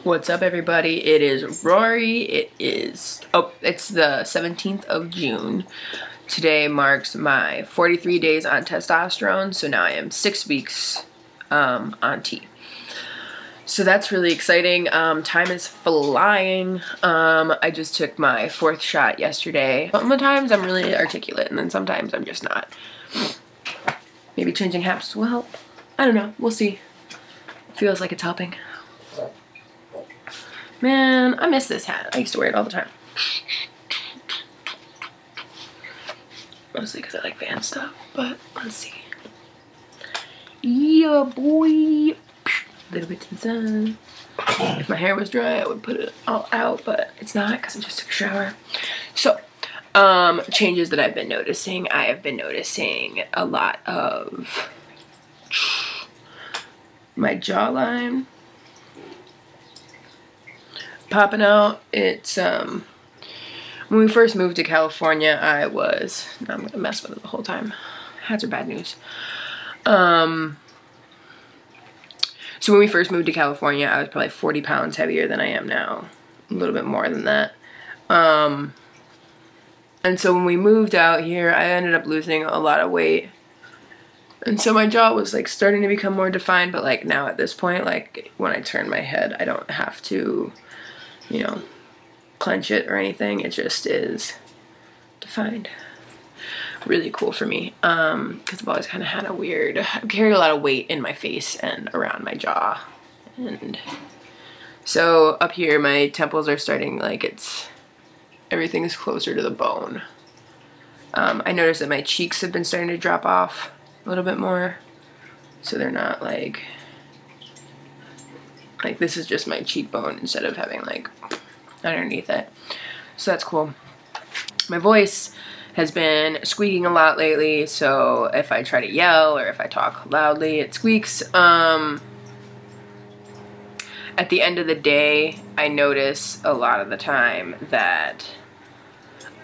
What's up, everybody? It is Rory. It's the 17th of June. Today marks my 43 days on testosterone, so now I am 6 weeks on T. So that's really exciting. Time is flying. I just took my 4th shot yesterday. Sometimes I'm really articulate, and then sometimes I'm just not. Maybe changing hats will help. I don't know. We'll see. Feels like it's helping. Man, I miss this hat. I used to wear it all the time. Mostly because I like band stuff, but let's see. Yeah, boy. A little bit to the sun. If my hair was dry, I would put it all out, but it's not because I just took a shower. So, changes that I've been noticing. I have been noticing a lot of my jawline popping out. It's when we first moved to California, I'm gonna mess with it the whole time. Hats are bad news. So when we first moved to California, I was probably 40 pounds heavier than I am now. A little bit more than that. And so when we moved out here, I ended up losing a lot of weight. And so my jaw was like starting to become more defined, but like now at this point, like when I turn my head, I don't have to, you know, clench it or anything. It just is defined. Really cool for me, because I've always kind of had I've carried a lot of weight in my face and around my jaw. And so up here, my temples are starting, like everything is closer to the bone. I noticed that my cheeks have been starting to drop off a little bit more. So they're not like this is just my cheekbone instead of having like underneath it. So that's cool. My voice has been squeaking a lot lately, so if I try to yell or if I talk loudly, it squeaks. At the end of the day, I notice a lot of the time that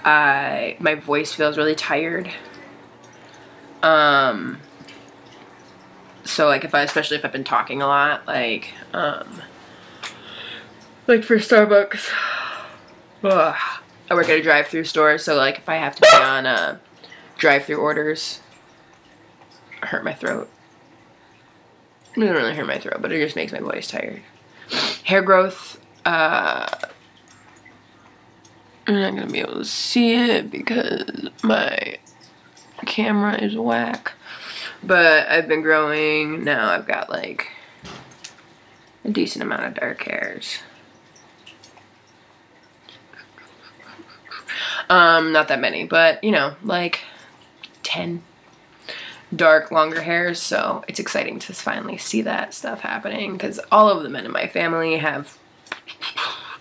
my voice feels really tired. So like especially if I've been talking a lot, like for Starbucks, ugh, I work at a drive-through store, so like if I have to be on drive-through orders, I hurt my throat. It doesn't really hurt my throat, but it just makes my voice tired. Hair growth, I'm not gonna be able to see it because my camera is whack. But I've been growing. Now I've got like a decent amount of dark hairs. Not that many, but you know, like 10 dark, longer hairs. So it's exciting to finally see that stuff happening, because all of the men in my family have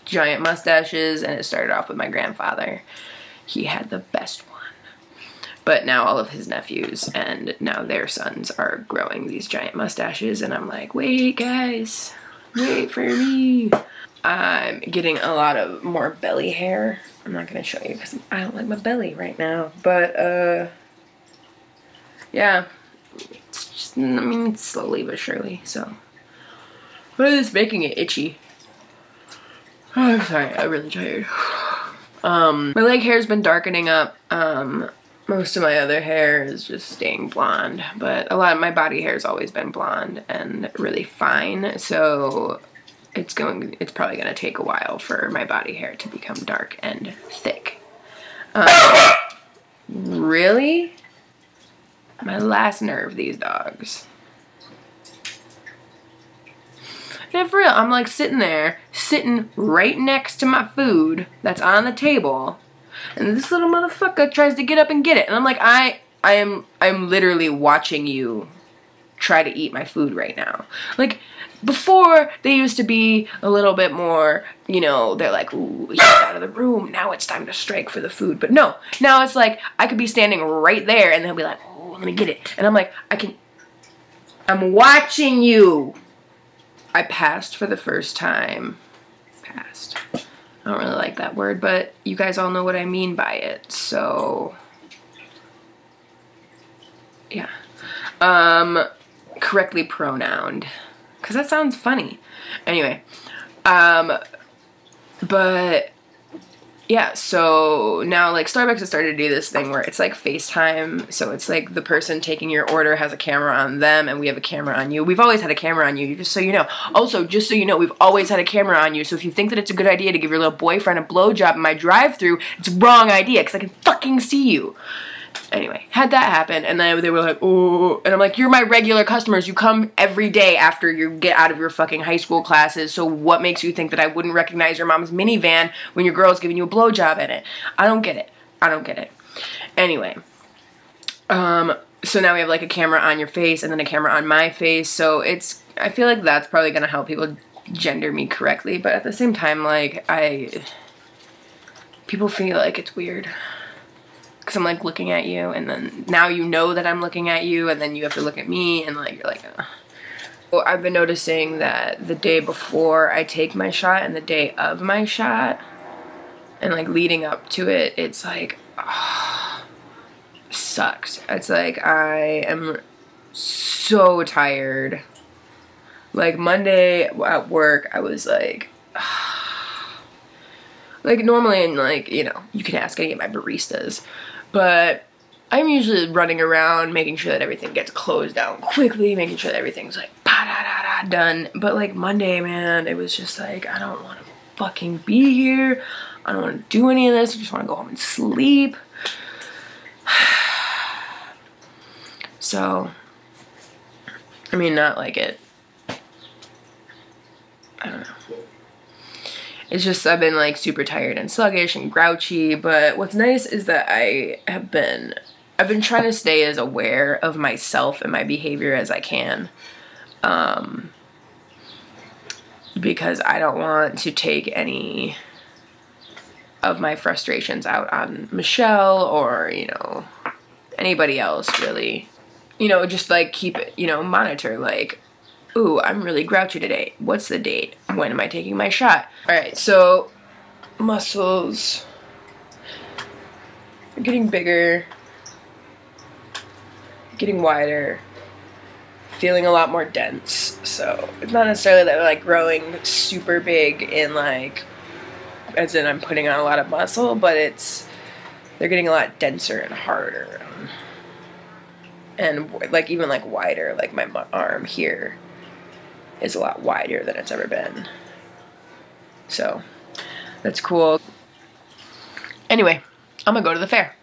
giant mustaches, and it started off with my grandfather. He had the best one. But now all of his nephews and now their sons are growing these giant mustaches, and I'm like, wait guys, wait for me. I'm getting a lot of more belly hair. I'm not gonna show you because I don't like my belly right now, but yeah, it's just, I mean, it's slowly but surely, so. But it's making it itchy. Oh, I'm sorry, I'm really tired. My leg hair's been darkening up. Most of my other hair is just staying blonde, but a lot of my body hair has always been blonde and really fine, so it's probably gonna take a while for my body hair to become dark and thick. Really? My last nerve, these dogs. Yeah, for real, I'm like sitting right next to my food that's on the table, and this little motherfucker tries to get up and get it. And I'm like, I'm literally watching you try to eat my food right now. Like, before, they used to be a little bit more, you know, they're like, ooh, he's out of the room. Now it's time to strike for the food. But no, now it's like, I could be standing right there and they'll be like, oh, let me get it. And I'm like, I'm watching you. I passed for the first time. Passed. I don't really like that word, but you guys all know what I mean by it, so yeah. Correctly pronounced, because that sounds funny. Anyway, But yeah, so now like Starbucks has started to do this thing where it's like FaceTime. So it's like the person taking your order has a camera on them and we have a camera on you. We've always had a camera on you, just so you know. Also, just so you know, we've always had a camera on you. So if you think that it's a good idea to give your little boyfriend a blowjob in my drive-thru, it's a wrong idea because I can fucking see you. Anyway, had that happen, and then they were like, oh, and I'm like, you're my regular customers. You come every day after you get out of your fucking high school classes, so what makes you think that I wouldn't recognize your mom's minivan when your girl's giving you a blowjob in it? I don't get it. I don't get it. Anyway, so now we have like a camera on your face and then a camera on my face, so I feel like that's probably gonna help people gender me correctly, but at the same time, like, people feel like it's weird. Because I'm like looking at you, and then now you know that I'm looking at you, and then you have to look at me, and like you're like, ugh. Well, I've been noticing that the day before I take my shot and the day of my shot, and like leading up to it, it's like, oh, sucks. It's like I am so tired. Like Monday at work, I was like, like normally, and like, you know, you can ask any of my baristas, but I'm usually running around making sure that everything gets closed down quickly, making sure that everything's like pa-da-da-da done. But like Monday, man, it was just like, I don't want to fucking be here. I don't want to do any of this. I just want to go home and sleep. So, I mean, not like it. I don't know. It's just, I've been like super tired and sluggish and grouchy, but what's nice is that I've been trying to stay as aware of myself and my behavior as I can, because I don't want to take any of my frustrations out on Michelle or, you know, anybody else really. You know, just like keep it, you know, monitor, like, ooh, I'm really grouchy today. What's the date? When am I taking my shot? Alright, so muscles are getting bigger, getting wider, feeling a lot more dense. So it's not necessarily that they're like growing super big in like, as in I'm putting on a lot of muscle, but they're getting a lot denser and harder. And like even like wider, like my arm here is a lot wider than it's ever been. So that's cool. Anyway, I'm gonna go to the fair.